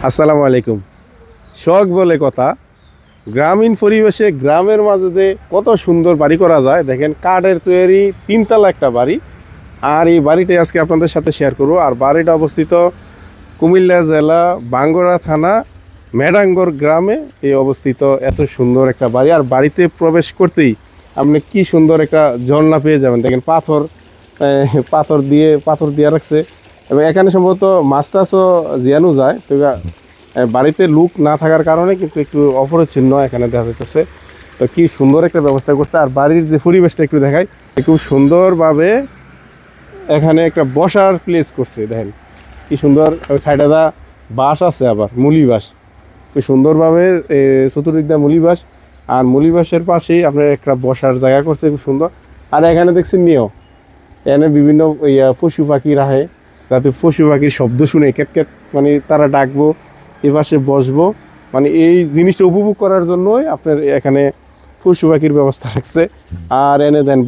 আসসালামু আলাইকুম। শখ বলে কথা, গ্রামীণ পরিবেশে গ্রামের মাঝে যে কত সুন্দর বাড়ি করা যায় দেখেন। কাঠের তৈরি তিনতলা একটা বাড়ি, আর এই বাড়িটাই আজকে আপনাদের সাথে শেয়ার করব। আর বাড়িটা অবস্থিত কুমিল্লা জেলা বাঙ্গুরা থানা মেডাঙ্গর গ্রামে এই অবস্থিত। এত সুন্দর একটা বাড়ি, আর বাড়িতে প্রবেশ করতেই আপনি কি সুন্দর একটা ঝর্ণা পেয়ে যাবেন। দেখেন পাথর দিয়ে রাখছে, এবং এখানে সম্ভবত মাছ টাছও জিয়ানো যায়। তো বাড়িতে লোক না থাকার কারণে কিন্তু একটু অপরিচ্ছন্ন এখানে দেখা যাচ্ছে। তো কি সুন্দর একটা ব্যবস্থা করছে। আর বাড়ির যে পরিবেশটা একটু দেখাই, খুব সুন্দরভাবে এখানে একটা বসার প্লেস করছে। দেখেন কি সুন্দর, সাইডে বাঁশ আছে, আবার মুলি বাঁশ, খুব সুন্দরভাবে চতুর্দিক দিয়ে মুলি বাঁশ। আর মুলি বাঁশের পাশেই আপনার একটা বসার জায়গা করছে, খুব সুন্দর। আর এখানে দেখছেন এখানে বিভিন্ন পশু পাখি রাখে, যাতে পশু পাখির শব্দ শুনে ক্যাট মানে তারা ডাকবো, এ পাশে বসবো, মানে এই জিনিসটা উপভোগ করার জন্যই আপনার এখানে পশু পাখির ব্যবস্থা রাখছে। আর এনে দেন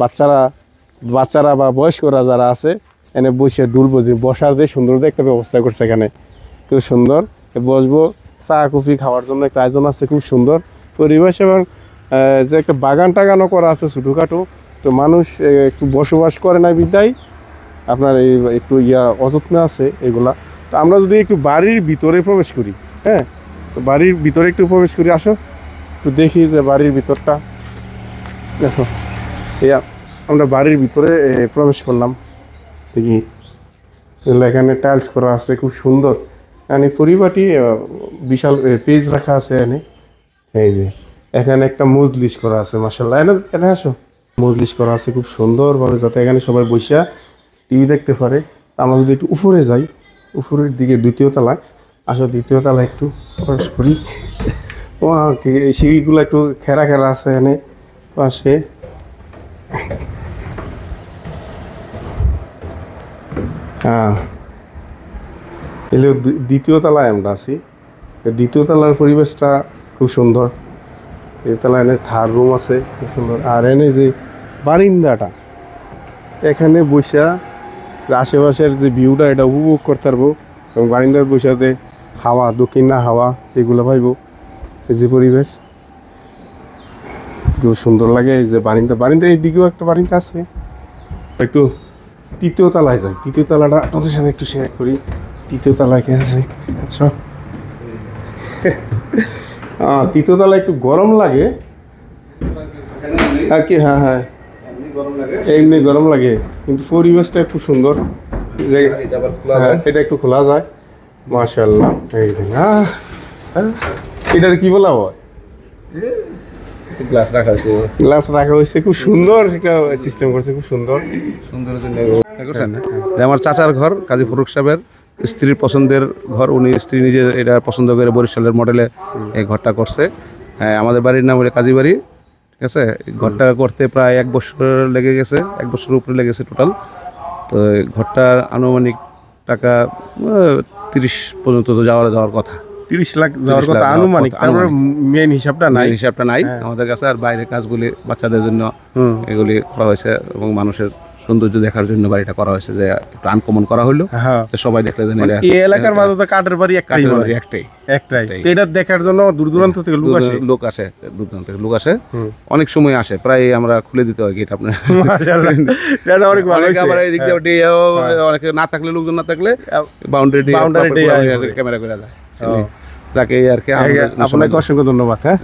বাচ্চারা বা বয়স্করা যারা আছে এনে বসে দুলবো, যে বসার যে সুন্দর একটা ব্যবস্থা করছে এখানে, খুব সুন্দর বসবো। চা কফি খাওয়ার জন্য একটা আয়োজন আছে, খুব সুন্দর পরিবেশ। এবং যে একটা বাগান টাগানও করা আছে ছোটোখাটো। তো মানুষ একটু বসবাস করে না বিদায় আপনার এই একটু অযত্ন আছে এগুলা। তো আমরা যদি একটু বাড়ির ভিতরে প্রবেশ করি, হ্যাঁ, তো বাড়ির ভিতরে একটু প্রবেশ করি, আসো একটু দেখি যে বাড়ির ভিতরটা। আসো, আমরা বাড়ির ভিতরে প্রবেশ করলাম, দেখি এখানে টাইলস করা আছে, খুব সুন্দর। মানে পরিপাটি বিশাল পেজ রাখা আছে এখানে। এই যে এখানে একটা মজলিস করা আছে, মাশাআল্লাহ। এখানে আসো, মজলিস করা আছে খুব সুন্দরভাবে, যাতে এখানে সবাই বসে টিভি দেখতে পারে। আমরা যদি একটু উপরে যাই, উপরের দিকে দ্বিতীয় তলায়, আসো দ্বিতীয় তলায় একটু প্রবেশ করি। ও এই সিঁড়িগুলো একটু খেরা আছে এখানে পাশে। হ্যাঁ, এলে দ্বিতীয় তলায় আমরা আছি। দ্বিতীয় তলার পরিবেশটা খুব সুন্দর। এই তলায় এনে থার্ড রুম আছে, খুব সুন্দর। আর এনে যে বারিন্দাটা, এখানে বসা আশেপাশের যে ভিউটা এটা উপভোগ করতে পারবো। এবং বারিন্দার বসাতে হাওয়া, দক্ষিণা হাওয়া এগুলো পাইব। এই যে পরিবেশ খুব সুন্দর লাগে। এই যে বারিন্দা এই দিকেও একটা বারিন্দা আছে। একটু তৃতীয় তলায় যাই, তৃতীয় তলাটা ওদের সাথে একটু শেয়ার করি। তৃতীয় তলায় কে আছে সব তৃতীয় তলায় একটু গরম লাগে কি, হ্যাঁ এমনি গরম লাগে, কিন্তু পরিবেশটা খুব সুন্দর। যে এটা একটু খোলা যায়, মাশাআল্লাহ। এই এটার কি বলা হয়, গ্লাস রাখা হয়েছে, খুব সুন্দর একটা সিস্টেম করছে, খুব সুন্দর। আমার চাচার ঘর কাজী ফরুক সাহেবের স্ত্রীর পছন্দের ঘর। উনি স্ত্রী নিজে এটা পছন্দ করে বরিশালের মডেলে এই ঘরটা করছে। হ্যাঁ, আমাদের বাড়ির নাম হলো কাজী বাড়ি, ঠিক আছে। ঘরটা করতে প্রায় 1 বছর লেগে গেছে, 1 বছরের উপরে লেগেছে টোটাল। তো ঘরটার আনুমানিক টাকা 30 পর্যন্ত তো যাওয়ার কথা, 30 লাখ যাওয়ার কথা আনুমানিক। তারপরে মেন হিসাবটা নাই আমাদের কাছে। আর বাইরের কাজগুলি বাচ্চাদের জন্য এগুলি করা হয়েছে, এবং মানুষের সৌন্দর্য দেখার জন্য বাড়িটা করা হয়েছে, যে একটু আনকমন করা হলো। সবাই দেখলে এই এলাকার মাঝে তো কাঠের বাড়ি একটাই। এটা দেখার জন্য দূর দূরান্ত থেকে লোক আসে, অনেক সময় আসে। প্রায় আমরা খুলে দিতে হয় গেট আপনার। অনেকে না থাকলে, লোকজন না থাকলে বাউন্ডারি ক্যামেরা করে দেয়। তাকে আর কি। আপনাকে অসংখ্য ধন্যবাদ। হ্যাঁ।